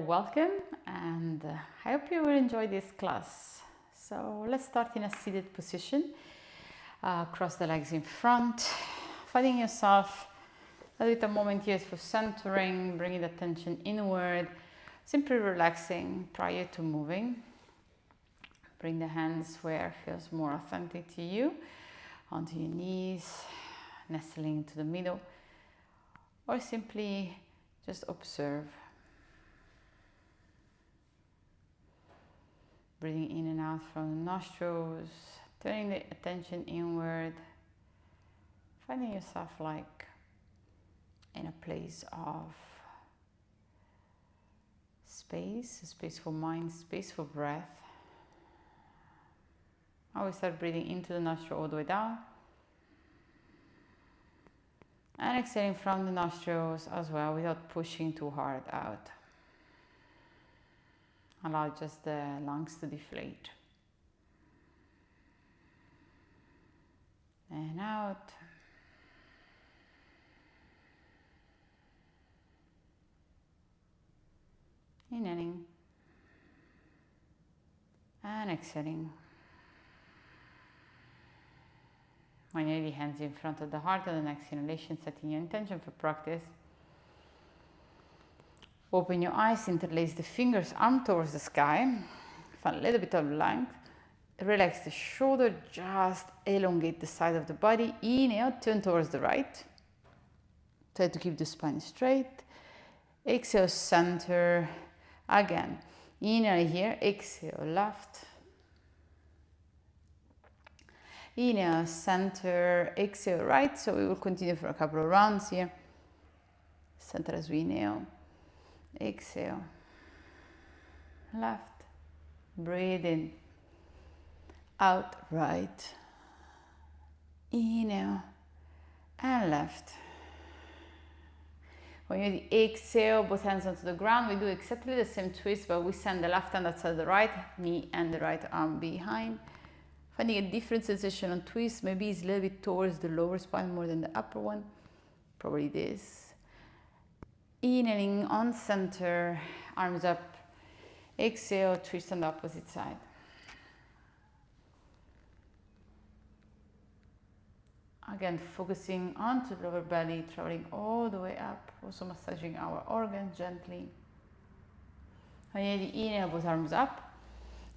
welcome, and I hope you will enjoy this class. So let's start in a seated position. Cross the legs in front, finding yourself a little moment here for centering, bringing the attention inward, simply relaxing prior to moving. Bring the hands where it feels more authentic to you, onto your knees, nestling to the middle, or simply just observe. Breathing in and out from the nostrils, turning the attention inward, finding yourself like in a place of space for mind, space for breath. Always start breathing into the nostril all the way down. And exhaling from the nostrils as well without pushing too hard out. Allow just the lungs to deflate. And out. Inhaling. And exhaling. When you're ready, hands in front of the heart on the next inhalation, setting your intention for practice. Open your eyes, interlace the fingers, arm towards the sky. Find a little bit of length. Relax the shoulder, just elongate the side of the body. Inhale, turn towards the right. Try to keep the spine straight. Exhale, center. Again, inhale here, exhale, left. Inhale, center, exhale, right. So we will continue for a couple of rounds here. Center as we inhale. Exhale, left, breathe in, out, right, inhale, and left. When you exhale, both hands onto the ground, we do exactly the same twist, but we send the left hand outside the right knee and the right arm behind. Finding a different sensation on twist, maybe it's a little bit towards the lower spine more than the upper one, probably this. Inhaling on center, arms up, exhale, twist on the opposite side. Again, focusing onto the lower belly, traveling all the way up, also massaging our organs gently. When you inhale, both arms up.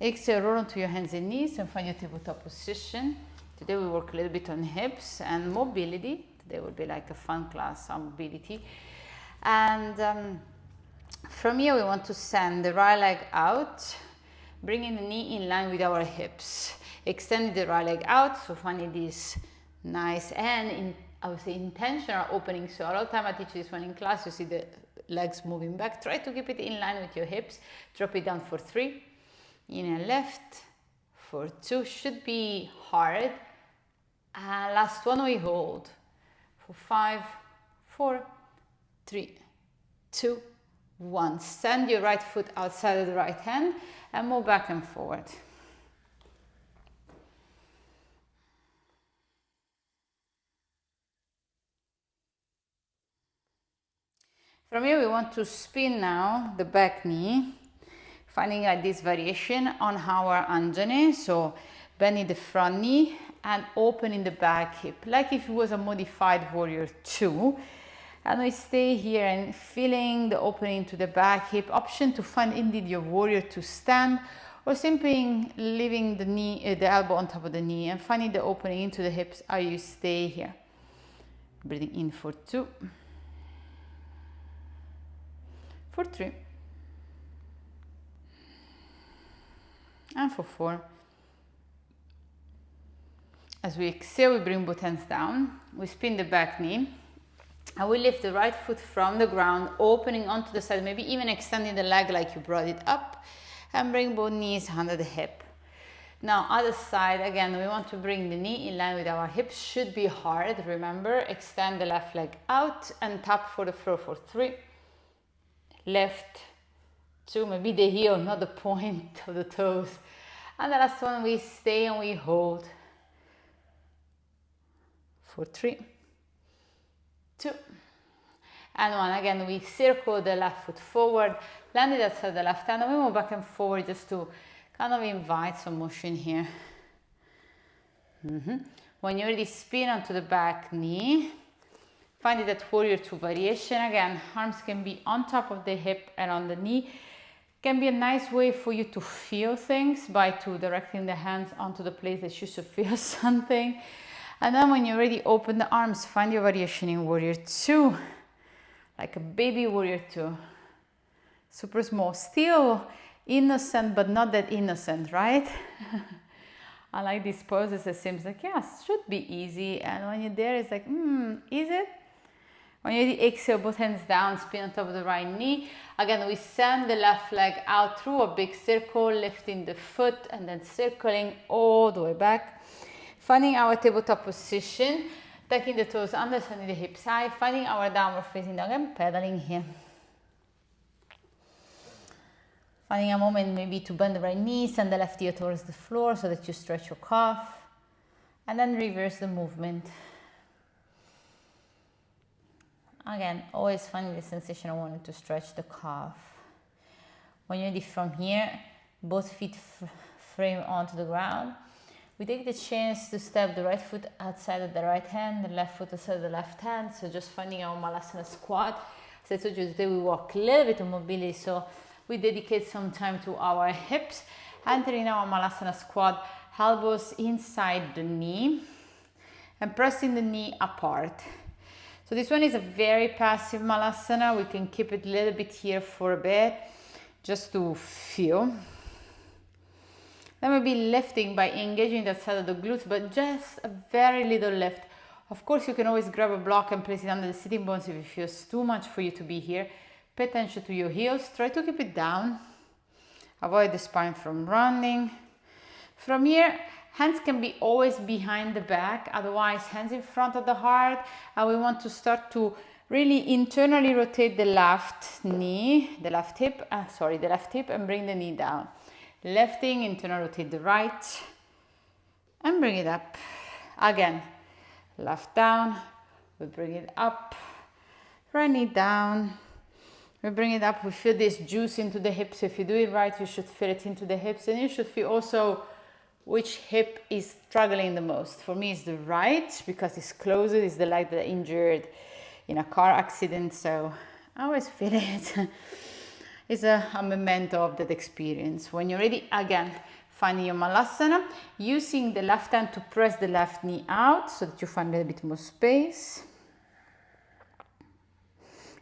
Exhale, roll onto your hands and knees and find your tabletop position. Today we work a little bit on hips and mobility. Today will be like a fun class on mobility. And from here we want to send the right leg out, bringing the knee in line with our hips. Extend the right leg out, so finding this nice and I would say intentional opening. So a lot of time I teach this one in class, you see the legs moving back. Try to keep it in line with your hips. Drop it down for 3. Inhale, left, for 2. Should be hard. And last one we hold for 5, 4, 3, 2, 1. Send your right foot outside of the right hand and move back and forward. From here we want to spin now the back knee, finding like this variation on our Anjane. So bending the front knee and opening the back hip, like if it was a modified warrior 2. And we stay here and feeling the opening to the back hip. Option to find indeed your warrior to stand, or simply leaving the knee, the elbow on top of the knee and finding the opening into the hips as you stay here. Breathing in for 2, for 3, and for 4. As we exhale, we bring both hands down. We spin the back knee. And we lift the right foot from the ground, opening onto the side, maybe even extending the leg like you brought it up, and bring both knees under the hip. Now, other side, again, we want to bring the knee in line with our hips. Should be hard, remember. Extend the left leg out and tap for the floor for 3. Left, 2, maybe the heel, not the point of the toes. And the last one, we stay and we hold for 3, 2, and one. Again, we circle the left foot forward, land it outside the left hand, and we move back and forward just to kind of invite some motion here. When you're ready, spin onto the back knee. Find it at warrior two variation. Again, arms can be on top of the hip and on the knee. Can be a nice way for you to feel things by directing the hands onto the place that you should feel something. And then when you're ready, open the arms. Find your variation in warrior two, like a baby warrior two. Super small, still innocent, but not that innocent, right? I like these poses. It seems like, yes, should be easy. And when you're there, it's like, is it? When you exhale, both hands down, spin on top of the right knee. Again, we send the left leg out through a big circle, lifting the foot and then circling all the way back. Finding our tabletop position, tucking the toes under, sending the hips high, finding our downward facing dog and pedaling here. Finding a moment maybe to bend the right knee, send the left ear towards the floor so that you stretch your calf. And then reverse the movement. Again, always finding the sensation of wanting to stretch the calf. When you're ready from here, both feet frame onto the ground. We take the chance to step the right foot outside of the right hand, the left foot outside of the left hand. So just finding our Malasana squat. As I told you today, we walk a little bit of mobility, so we dedicate some time to our hips. Entering our Malasana squat, elbows inside the knee and pressing the knee apart. So this one is a very passive Malasana. We can keep it a little bit here for a bit, just to feel. Then we'll be lifting by engaging that side of the glutes, but just a very little lift. Of course, you can always grab a block and place it under the sitting bones if it feels too much for you to be here. Pay attention to your heels. Try to keep it down. Avoid the spine from rounding. From here, hands can be always behind the back, otherwise hands in front of the heart. And we want to start to really internally rotate the left knee, the left hip and bring the knee down. Lifting, internal rotate the right and bring it up. Again, left down, we bring it up, right knee down, we bring it up. We feel this juice into the hips. If you do it right, you should feel it into the hips, and you should feel also which hip is struggling the most. For me, it's the right, because it's closer, it's the leg that I injured in a car accident, so I always feel it. It's a memento of that experience. When you're ready, again, finding your Malasana, using the left hand to press the left knee out so that you find a little bit more space.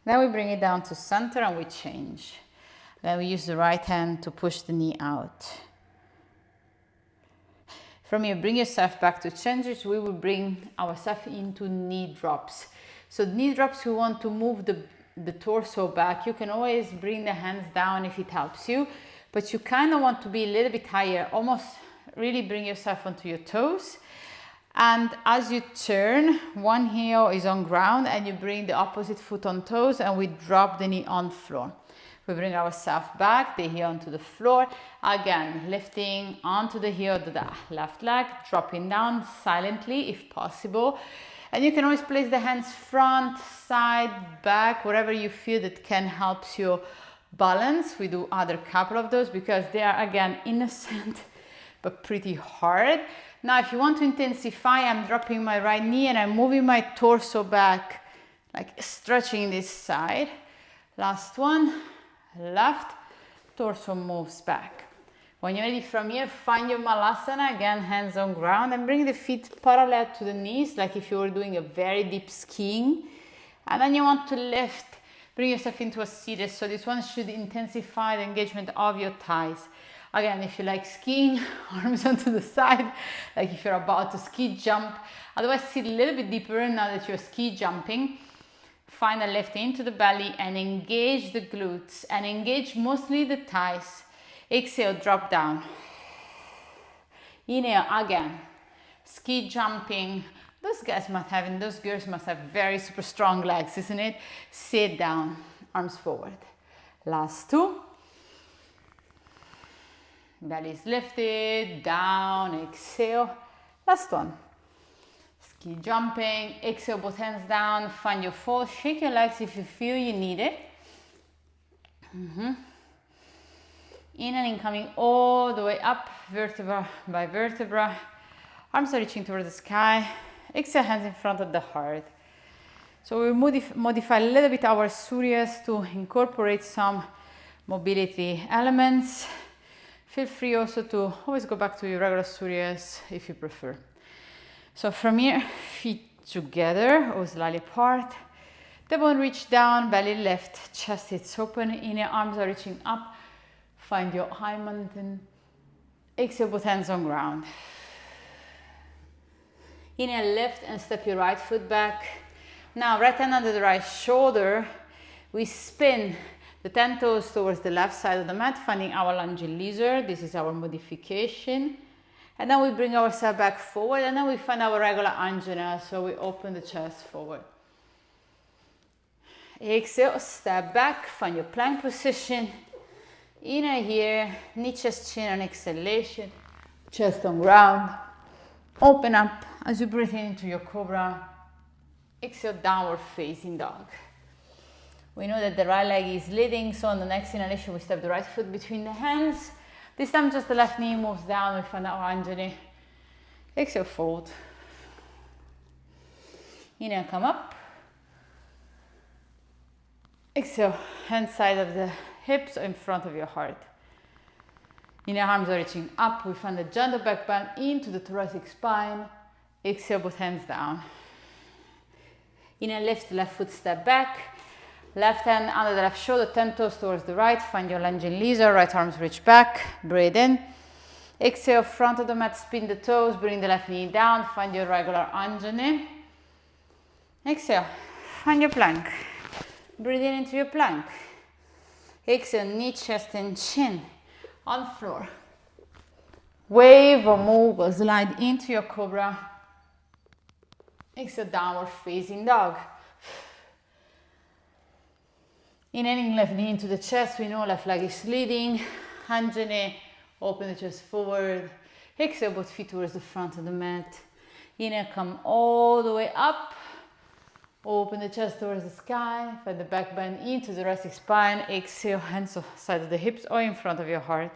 Then we bring it down to center and we change. Then we use the right hand to push the knee out. From here, bring yourself back to changes. We will bring ourselves into knee drops. So knee drops, we want to move the torso back. You can always bring the hands down if it helps you, but you kind of want to be a little bit higher, almost really bring yourself onto your toes. And as you turn, one heel is on ground and you bring the opposite foot on toes and we drop the knee on floor. We bring ourselves back, the heel onto the floor. Again, lifting onto the heel of the left leg, dropping down silently if possible. And you can always place the hands front, side, back, wherever you feel that can help you balance. We do other couple of those because they are, again, innocent but pretty hard. Now, if you want to intensify, I'm dropping my right knee and I'm moving my torso back, like stretching this side. Last one, left, torso moves back. When you're ready from here, find your Malasana, again, hands on ground, and bring the feet parallel to the knees, like if you were doing a very deep skiing. And then you want to lift, bring yourself into a seated. So this one should intensify the engagement of your thighs. Again, if you like skiing, arms onto the side, like if you're about to ski jump. Otherwise, sit a little bit deeper now that you're ski jumping. Find a lift into the belly and engage the glutes and engage mostly the thighs. Exhale, drop down. Inhale again. Ski jumping. Those girls must have very super strong legs, isn't it? Sit down, arms forward. Last two. Belly is lifted, down, exhale. Last one. Keep jumping. Exhale, both hands down. Find your fold. Shake your legs if you feel you need it. Inhaling, coming all the way up, vertebra by vertebra. Arms are reaching towards the sky. Exhale, hands in front of the heart. So we modify a little bit our Suryas to incorporate some mobility elements. Feel free also to always go back to your regular Suryas if you prefer. So from here, feet together or slightly apart. Tailbone reach down, belly left, chest is open. Inhale, arms are reaching up. Find your high mountain. Exhale, both hands on ground. Inhale, lift and step your right foot back. Now, right hand under the right shoulder. We spin the 10 toes towards the left side of the mat, finding our lunging lizard. This is our modification. And then we bring ourselves back forward, and then we find our regular Anjana. So we open the chest forward. Exhale, step back, find your plank position. Inhale here, knee, chest, chin, and exhalation. Chest on ground. Open up as you breathe into your cobra. Exhale, downward facing dog. We know that the right leg is leading, so on the next inhalation, we step the right foot between the hands. This time, just the left knee moves down. We find our Anjali. Exhale, fold. Inhale, come up. Exhale, hand side of the hips in front of your heart. Inhale, arms are reaching up. We find the gentle back bend into the thoracic spine. Exhale, both hands down. Inhale, lift the left foot, step back. Left hand under the left shoulder, 10 toes towards the right. Find your lunging lizard, right arms reach back. Breathe in. Exhale, front of the mat, spin the toes, bring the left knee down. Find your regular Anjali. Exhale, find your plank. Breathe in into your plank. Exhale, knee, chest, and chin on floor. Wave or move or slide into your cobra. Exhale, downward facing dog. Inhaling, left knee into the chest. We know left leg is leading. Anjali, open the chest forward. Exhale, both feet towards the front of the mat. Inhale, come all the way up. Open the chest towards the sky. Find the back bend into the thoracic spine. Exhale, hands on side of the hips or in front of your heart.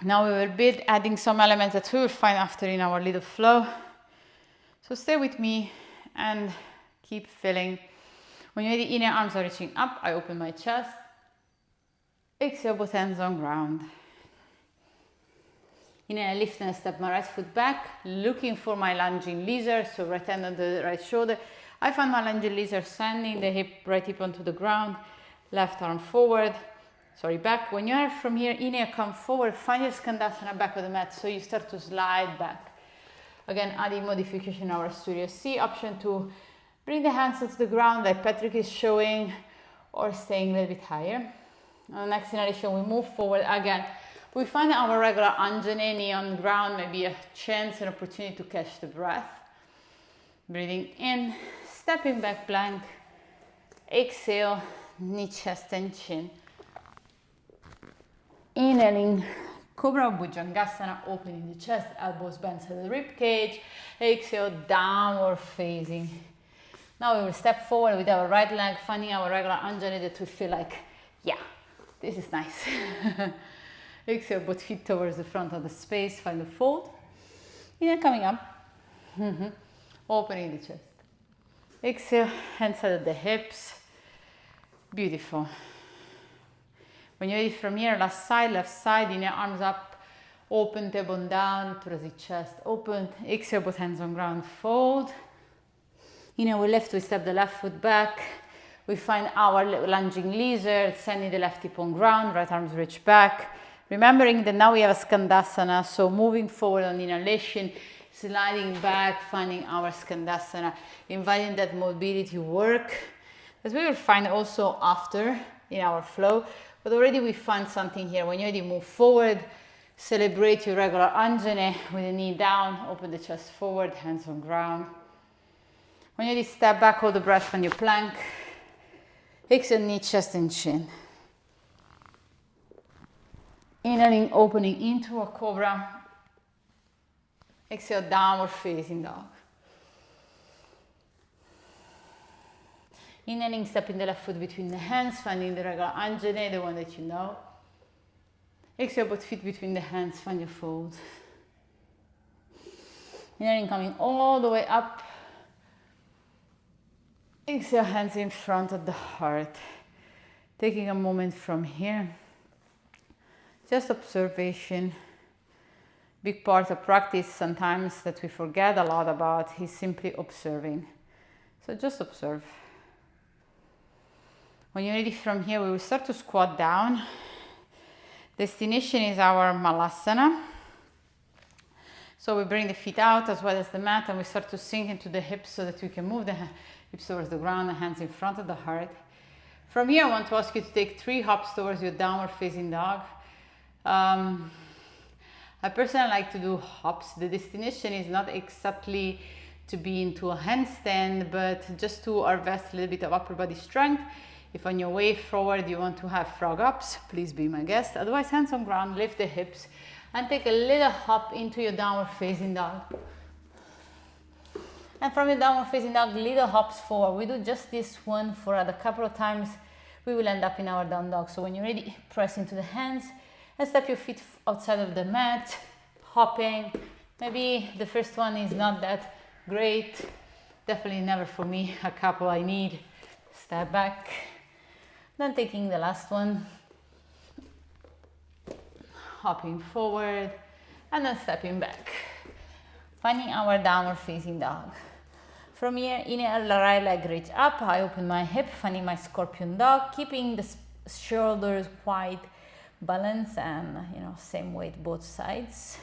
Now we will build, adding some elements that we will find after in our little flow. So stay with me and keep feeling. When you're ready, inhale, arms are reaching up. I open my chest. Exhale, both hands on ground. Inhale, I lift and step my right foot back, looking for my lunging lizard. So right hand on the right shoulder. I find my lunging lizard standing, the hip, right hip onto the ground, left arm forward, back. When you are from here, inhale, come forward, find your Skandasana back of the mat. So you start to slide back. Again, adding modification our Surya C. Option 2, bring the hands to the ground like Patrick is showing, or staying a little bit higher. On the next inhalation, we move forward again. We find our regular Anjali on the ground, maybe a chance, an opportunity to catch the breath. Breathing in, stepping back plank. Exhale, knee, chest, and chin. Inhaling, Cobra Bhujangasana, opening the chest, elbows bent to the rib cage. Exhale, downward facing. Now we will step forward with our right leg, finding our regular Anjali that we feel like, yeah, this is nice. Exhale, both feet towards the front of the space, find the fold. Inhale, coming up. Opening the chest. Exhale, hands side of the hips. Beautiful. When you're ready from here, left side, inhale, arms up. Open, tailbone down, thoracic chest open. Exhale, both hands on ground, fold. Inhale, we lift, we step the left foot back. We find our lunging lizard, sending the left hip on ground, right arms reach back. Remembering that now we have a Skandasana, so moving forward on inhalation, sliding back, finding our Skandasana, inviting that mobility work, as we will find also after in our flow. But already we find something here. When you already move forward, celebrate your regular Anjali with the knee down, open the chest forward, hands on ground. When you already step back, hold the breath from your plank. Exhale, knee, chest, and chin. Inhaling, opening into a cobra. Exhale, downward facing dog. Inhaling, stepping the left foot between the hands, finding the regular Anjane, the one that you know. Exhale, both feet between the hands, find your fold. Inhaling, coming all the way up. Exhale, hands in front of the heart. Taking a moment from here. Just observation. Big part of practice sometimes that we forget a lot about is simply observing. So just observe. When you're ready from here, we will start to squat down. Destination is our Malasana. So we bring the feet out as well as the mat, and we start to sink into the hips so that we can move the hips towards the ground, the hands in front of the heart. From here, I want to ask you to take 3 hops towards your downward facing dog. I personally like to do hops. The destination is not exactly to be into a handstand, but just to harvest a little bit of upper body strength. If on your way forward you want to have frog ups, please be my guest. Otherwise, hands on ground, lift the hips, and take a little hop into your downward facing dog. And from your downward facing dog, little hops forward. We do just this one for a couple of times. We will end up in our down dog. So when you're ready, press into the hands and step your feet outside of the mat, hopping. Maybe the first one is not that great. Definitely never for me. A couple I need. Step back. Then taking the last one, hopping forward, and then stepping back. Finding our downward facing dog. From here, inhale, right leg reach up. I open my hip, finding my scorpion dog, keeping the shoulders quite balanced and same weight both sides.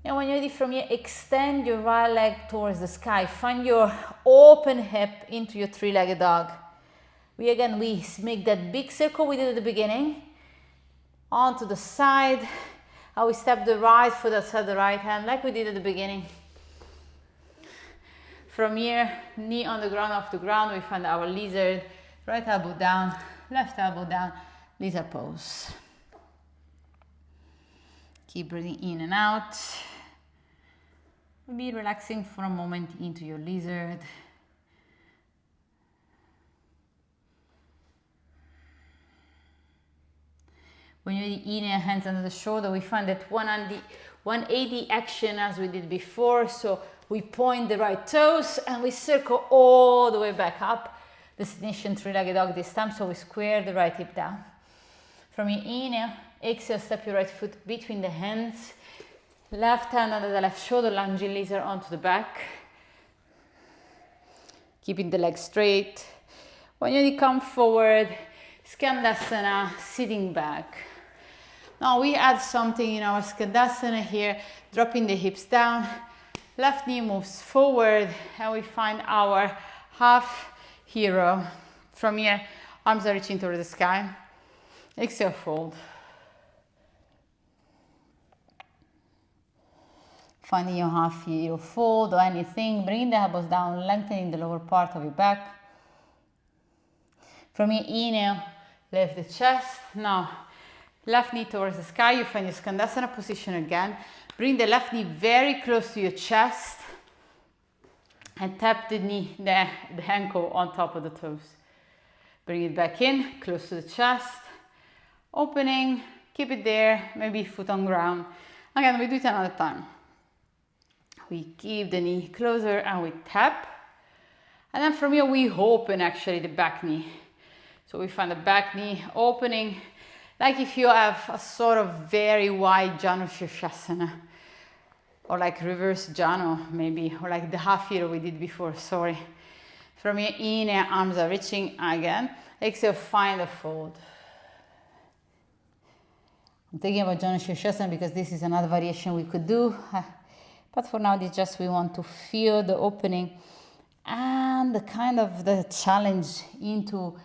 And when you're ready from here, extend your right leg towards the sky. Find your open hip into your 3-legged dog. We make that big circle we did at the beginning. Onto the side. And we step the right foot outside the right hand like we did at the beginning. From here, knee on the ground, off the ground, we find our lizard. Right elbow down, left elbow down, lizard pose. Keep breathing in and out. Be relaxing for a moment into your lizard. When you inhale, hands under the shoulder, we find that 180 action as we did before. So we point the right toes and we circle all the way back up. Destination 3-legged dog this time, so we square the right hip down. From your inhale, exhale, step your right foot between the hands. Left hand under the left shoulder, lunging lizard onto the back. Keeping the legs straight. When you come forward, Skandasana, sitting back. Now we add something in our Skandasana here, dropping the hips down. Left knee moves forward and we find our half hero. From here, arms are reaching towards the sky. Exhale, fold. Finding your half hero fold or anything. Bring the elbows down, lengthening the lower part of your back. From your inhale, lift the chest. Now, left knee towards the sky. You find your Skandasana position again. Bring the left knee very close to your chest. And tap the knee, the ankle on top of the toes. Bring it back in, close to the chest. Opening, keep it there, maybe foot on ground. Again, we do it another time. We keep the knee closer and we tap. And then from here, we open actually the back knee. So we find the back knee opening, like if you have a sort of very wide Janu Shirshasana, or like reverse Janu maybe, or like the half hero we did before, sorry. From your inhale, arms are reaching again. Exhale, find the fold. I'm thinking about Janu Shirshasana because this is another variation we could do. But for now, it's just we want to feel the opening and the kind of the challenge into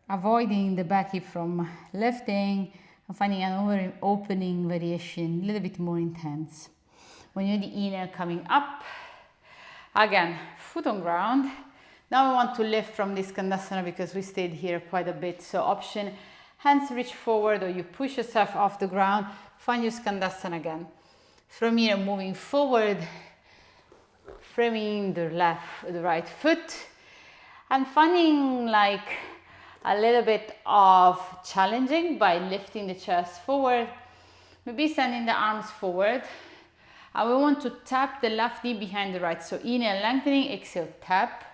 avoiding the back hip from lifting and finding an opening variation, a little bit more intense. When you're the inhale coming up, again, foot on ground. Now we want to lift from this Skandasana because we stayed here quite a bit. So option, hands reach forward or you push yourself off the ground, find your Skandasana again. From here, moving forward, framing the right foot, and finding like a little bit of challenging by lifting the chest forward, maybe sending the arms forward. And we want to tap the left knee behind the right. So inhale, lengthening, exhale, tap,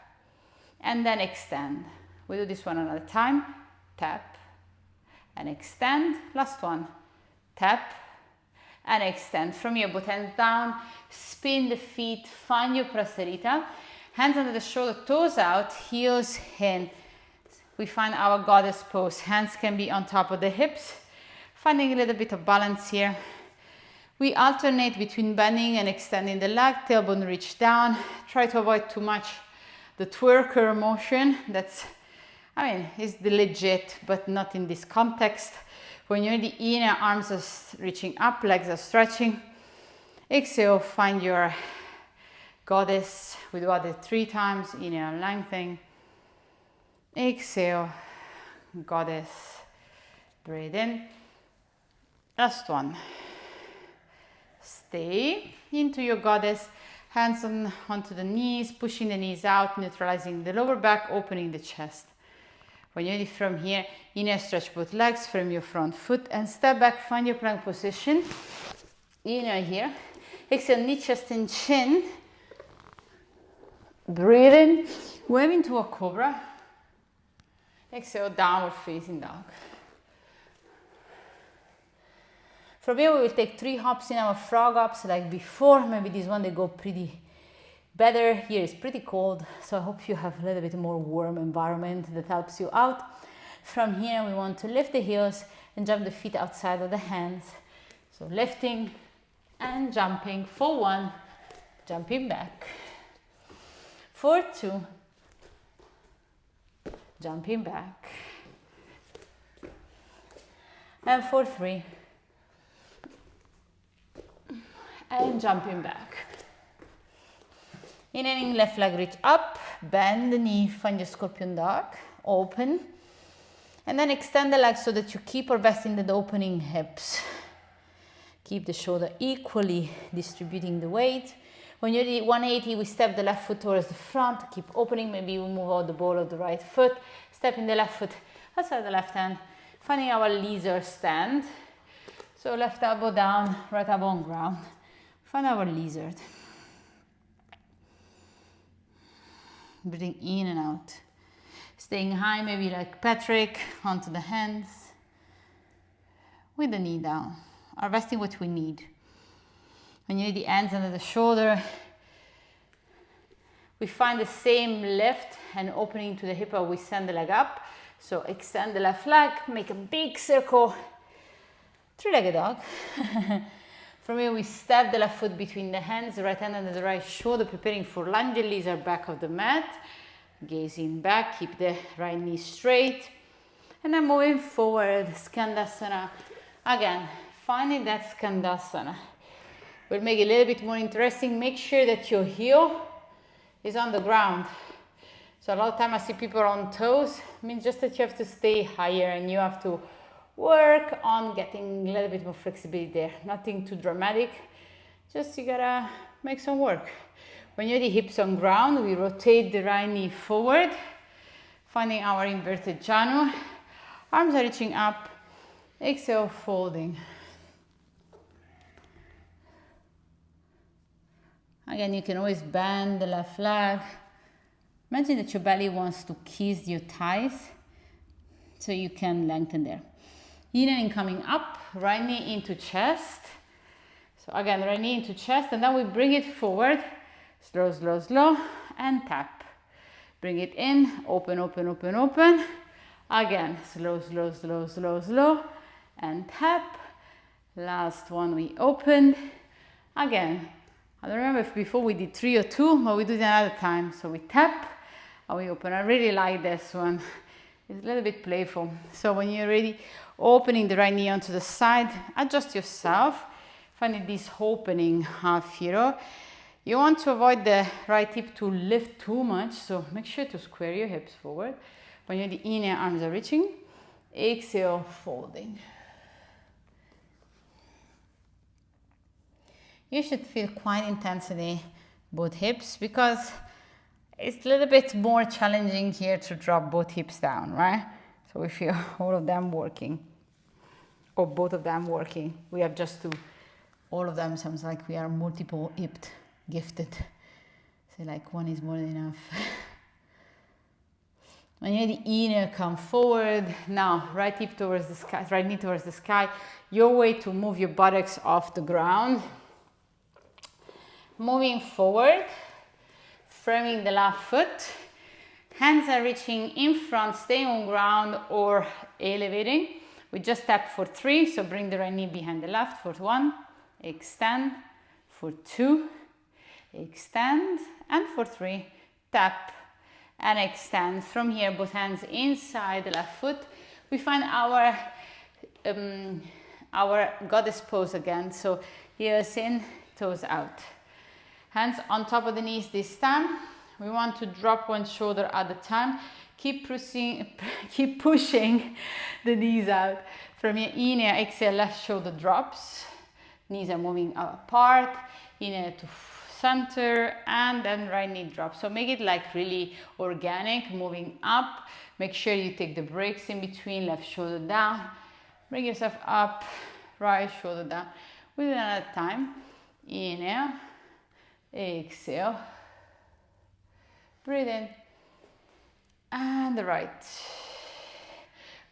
and then extend. We do this one another time. Tap and extend. Last one. Tap and extend. From here, both hands down, spin the feet, find your prasarita. Hands under the shoulder, toes out, heels in. We find our goddess pose. Hands can be on top of the hips. Finding a little bit of balance here. We alternate between bending and extending the leg, tailbone reach down. Try to avoid too much the twerker motion. That's, is the legit, but not in this context. When you're in the inner, arms are reaching up, legs are stretching. Exhale, find your goddess. We do it 3 times. Inhale, lengthening. Exhale, goddess. Breathe in. Last one. Stay into your goddess. Hands onto the knees, pushing the knees out, neutralizing the lower back, opening the chest. When you're ready from here, inhale, stretch both legs, frame your front foot, and step back, find your plank position. Inhale here. Exhale, knee, chest, and chin. Breathe in, wave into a cobra. Exhale, downward facing dog. From here, we will take 3 hops in our frog hops like before. Maybe this one, they go pretty better. Here is pretty cold, so I hope you have a little bit more warm environment that helps you out. From here, we want to lift the heels and jump the feet outside of the hands. So lifting and jumping for 1, jumping back. For 2, jumping back. And for 3, and jumping back. Inhaling, left leg reach up, bend the knee, find your scorpion dog, open. And then extend the legs so that you keep or best in the opening hips. Keep the shoulder equally distributing the weight. When you're at 180, we step the left foot towards the front, keep opening, maybe we move out the ball of the right foot, stepping the left foot outside the left hand, finding our lizard stand. So left elbow down, right elbow on ground. Find our lizard. Breathing in and out. Staying high, maybe like Patrick, onto the hands. With the knee down. Harvesting what we need. When you need the hands under the shoulder, we find the same lift and opening to the hip, we send the leg up. So extend the left leg, make a big circle, 3-legged dog. From here, we step the left foot between the hands, the right hand under the right shoulder, preparing for lunge. Knees are back of the mat. Gazing back, keep the right knee straight. And then moving forward, Skandasana. Again, finding that Skandasana. We'll make it a little bit more interesting. Make sure that your heel is on the ground. So a lot of time I see people on toes. It means just that you have to stay higher and you have to work on getting a little bit more flexibility there. Nothing too dramatic. Just you gotta make some work. When you're the hips on ground, we rotate the right knee forward, finding our inverted Janu. Arms are reaching up. Exhale, folding. Again, you can always bend the left leg. Imagine that your belly wants to kiss your thighs, so you can lengthen there. Inhaling, coming up, right knee into chest. So again, right knee into chest, and then we bring it forward. Slow, slow, slow, and tap. Bring it in, open, open, open, open. Again, slow, slow, slow, slow, slow, and tap. Last one, we opened. Again, I don't remember if before we did 3 or 2, but we do it another time. So we tap, and we open. I really like this one. It's a little bit playful. So when you're ready, opening the right knee onto the side, adjust yourself. Finding this opening half hero. You want to avoid the right hip to lift too much, so make sure to square your hips forward. When you're the inhale, arms are reaching. Exhale, folding. You should feel quite intensity both hips, because it's a little bit more challenging here to drop both hips down, right? So we feel all of them working, or both of them working. We have just to, all of them sounds like we are multiple hipped, gifted. So like one is more than enough. When you the inhale, come forward. Now, right hip towards the sky, right knee towards the sky. Your way to move your buttocks off the ground. Moving forward, framing the left foot. Hands are reaching in front, staying on ground or elevating. We just tap for 3, so bring the right knee behind the left for 1, extend, for 2, extend, and for 3, tap and extend. From here, both hands inside the left foot. We find our goddess pose again. So heels in, toes out. Hands on top of the knees this time. We want to drop one shoulder at a time. Keep pushing the knees out. From your inhale, exhale, left shoulder drops. Knees are moving apart. Inhale to center, and then right knee drops. So make it like really organic, moving up. Make sure you take the breaks in between, left shoulder down. Bring yourself up, right shoulder down. We do that at a time. Inhale, exhale. Breathe in. And the right.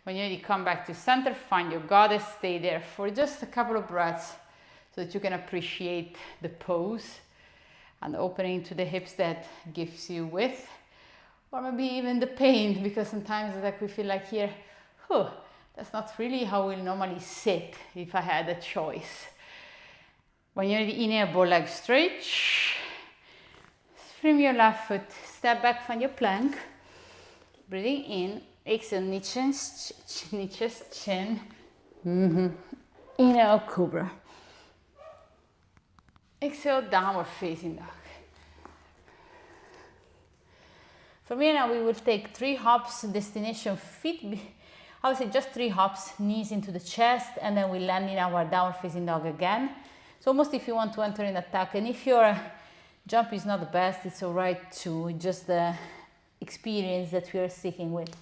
When you're ready, come back to center, find your goddess, stay there for just a couple of breaths so that you can appreciate the pose and the opening to the hips that gives you width, or maybe even the pain, because sometimes like we feel like here, that's not really how we'll normally sit if I had a choice. When you're ready, inhale, bow legs straight. Frame your left foot, step back, find your plank. Breathing in, exhale, knee, chest, chin. Inhale, cobra. Exhale, downward facing dog. From here now we will take 3 hops, destination feet. I would say just 3 hops, knees into the chest, and then we land in our downward facing dog again. So almost if you want to enter in attack, and if your jump is not the best, it's alright too. Just the experience that we are seeking with,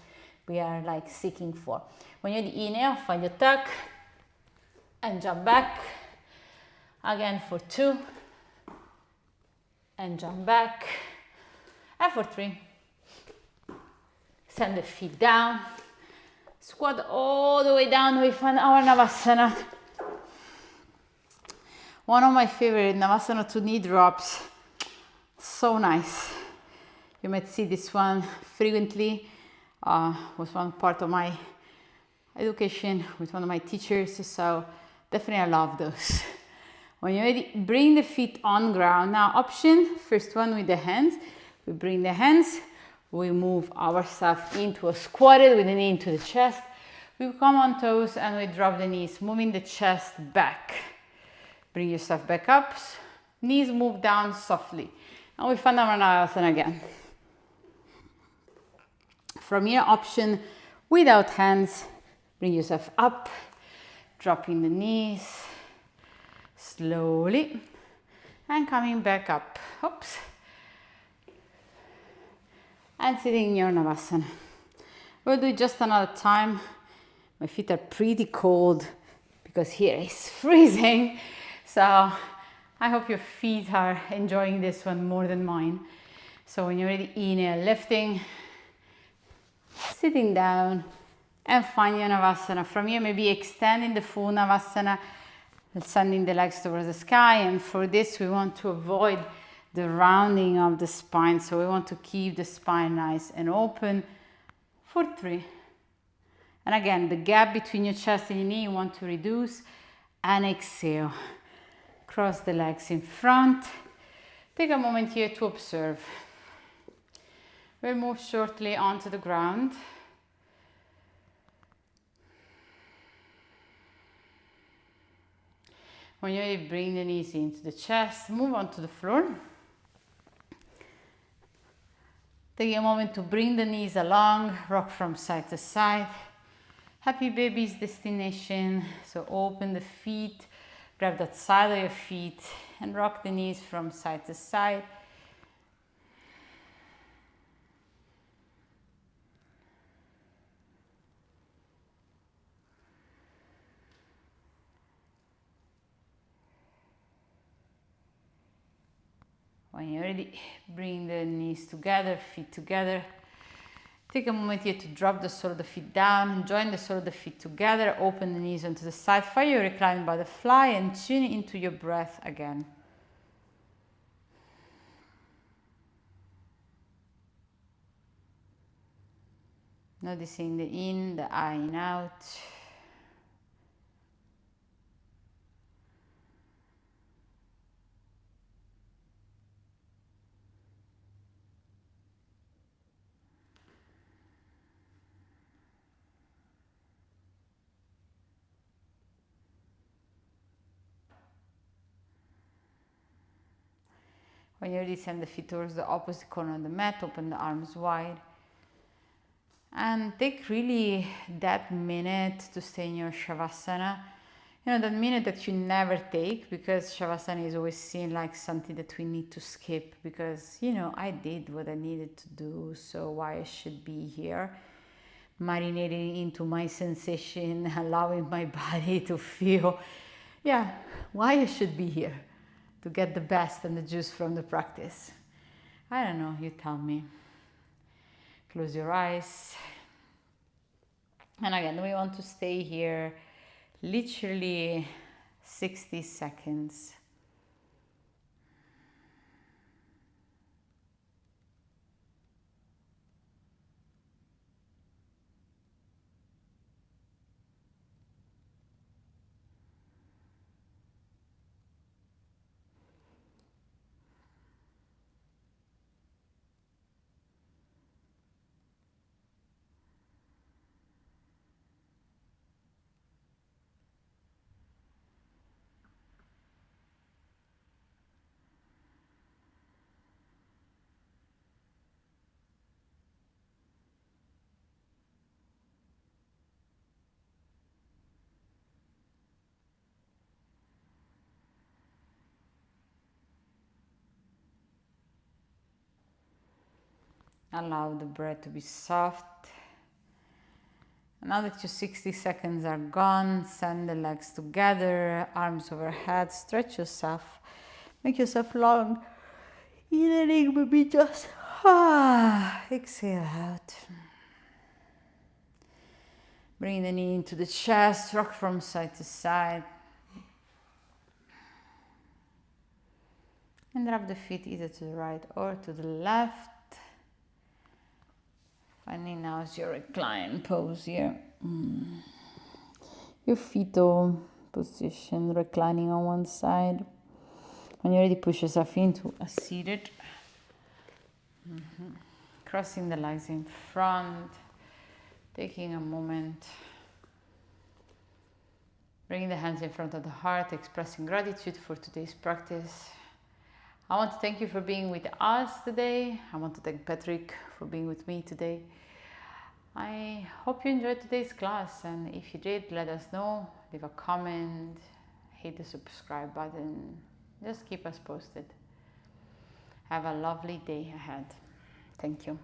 we are like seeking for. When you inhale, find your tuck and jump back. Again for 2 and jump back, and for 3. Send the feet down, squat all the way down. We find our Navasana. One of my favorite, Navasana to knee drops. So nice. You might see this one frequently. Was one part of my education with one of my teachers, so definitely I love those. When you're ready, bring the feet on ground. Now option, first one with the hands. We bring the hands, we move ourselves into a squatted with the knee into the chest. We come on toes and we drop the knees, moving the chest back. Bring yourself back up, knees move down softly. And we find our Navasana again. From here, option without hands, bring yourself up, dropping the knees slowly and coming back up. Oops. And sitting in your Navasana. We'll do it just another time. My feet are pretty cold because here it's freezing. So I hope your feet are enjoying this one more than mine. So when you're ready, inhale, lifting, sitting down, and find your Navasana. From here, maybe extending the full Navasana, sending the legs towards the sky. And for this, we want to avoid the rounding of the spine. So we want to keep the spine nice and open for 3. And again, the gap between your chest and your knee, you want to reduce. And exhale. Cross the legs in front. Take a moment here to observe. We'll move shortly onto the ground. When you're ready, bring the knees into the chest, move onto the floor. Take a moment to bring the knees along, rock from side to side. Happy baby's destination. So open the feet, Grab that side of your feet and rock the knees from side to side. When you're ready, bring the knees together, feet together. Take a moment here to drop the sole of the feet down, join the sole of the feet together, open the knees onto the side, find your reclining butterfly and tune into your breath again. Noticing the in, the I and out. When you're ready, send the feet towards the opposite corner of the mat, open the arms wide. And take really that minute to stay in your Shavasana. You know, that minute that you never take, because Shavasana is always seen like something that we need to skip because, you know, I did what I needed to do, so why I should be here. Marinating into my sensation, allowing my body to feel, yeah, why I should be here. To get the best and the juice from the practice. I don't know, you tell me. Close your eyes. And again, we want to stay here literally 60 seconds. Allow the breath to be soft. Now that your 60 seconds are gone, send the legs together, arms overhead, stretch yourself, make yourself long. Inhaling will be just exhale out. Bring the knee into the chest, rock from side to side. And drop the feet either to the right or to the left. Finding now is your recline pose here. Your fetal position, reclining on one side. When you're ready, push yourself into a seated. Crossing the legs in front. Taking a moment. Bringing the hands in front of the heart, expressing gratitude for today's practice. I want to thank you for being with us today. I want to thank Patrick for being with me today. I hope you enjoyed today's class, and if you did, let us know. Leave a comment, hit the subscribe button. Just keep us posted. Have a lovely day ahead. Thank you.